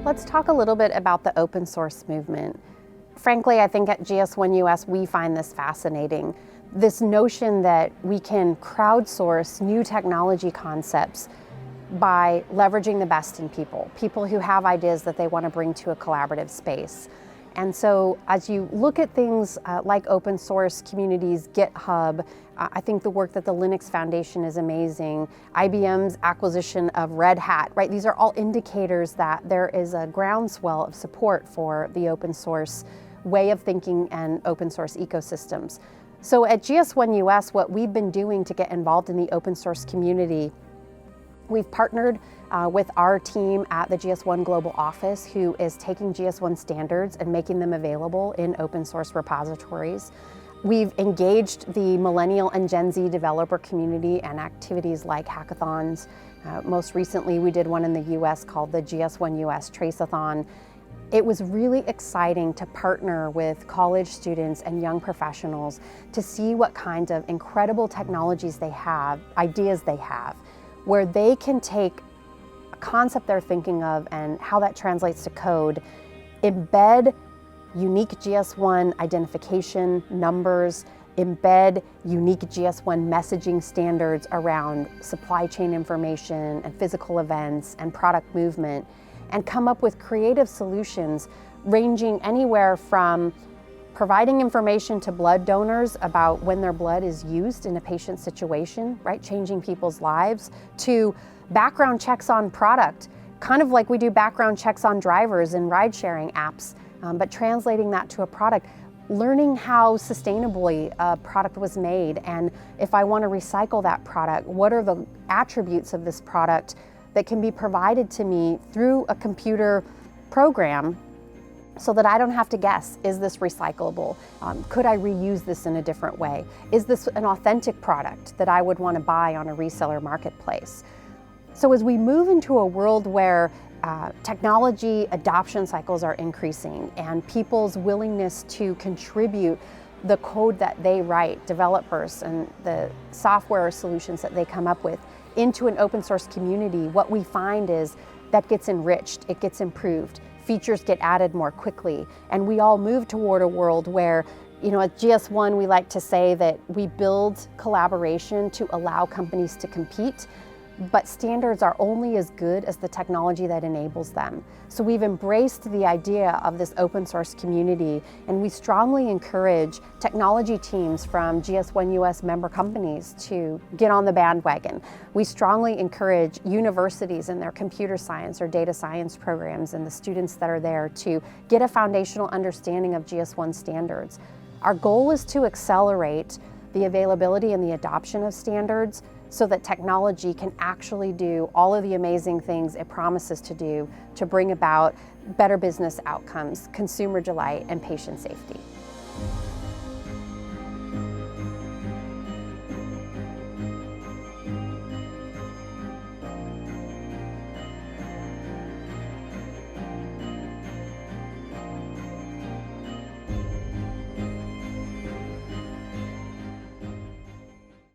Let's talk a little bit about the open source movement. Frankly, I think at GS1 US we find this fascinating. This notion that we can crowdsource new technology concepts by leveraging the best in people who have ideas that they want to bring to a collaborative space. And so as you look at things like open source communities, GitHub, I think the work that the Linux Foundation is amazing, IBM's acquisition of Red Hat, right? These are all indicators that there is a groundswell of support for the open source way of thinking and open source ecosystems. So at GS1 US, what we've been doing to get involved in the open source community, we've partnered with our team at the GS1 Global Office, who is taking GS1 standards and making them available in open source repositories. We've engaged the Millennial and Gen Z developer community and activities like hackathons. Most recently, we did one in the US called the GS1 US Traceathon. It was really exciting to partner with college students and young professionals to see what kinds of incredible technologies they have, ideas they have, where they can take a concept they're thinking of and how that translates to code, embed unique GS1 identification numbers, embed unique GS1 messaging standards around supply chain information and physical events and product movement, and come up with creative solutions ranging anywhere from providing information to blood donors about when their blood is used in a patient situation, right, changing people's lives, to background checks on product, kind of like we do background checks on drivers in ride-sharing apps, but translating that to a product, learning how sustainably a product was made, and if I want to recycle that product, what are the attributes of this product that can be provided to me through a computer program so that I don't have to guess, is this recyclable? Could I reuse this in a different way? Is this an authentic product that I would want to buy on a reseller marketplace? So as we move into a world where technology adoption cycles are increasing and people's willingness to contribute the code that they write, developers and the software solutions that they come up with, into an open source community, what we find is that gets enriched, it gets improved, features get added more quickly, and we all move toward a world where, you know, at GS1 we like to say that we build collaboration to allow companies to compete, but standards are only as good as the technology that enables them. So we've embraced the idea of this open source community, and we strongly encourage technology teams from GS1 US member companies to get on the bandwagon. We strongly encourage universities in their computer science or data science programs and the students that are there to get a foundational understanding of GS1 standards. Our goal is to accelerate the availability and the adoption of standards so that technology can actually do all of the amazing things it promises to do to bring about better business outcomes, consumer delight, and patient safety.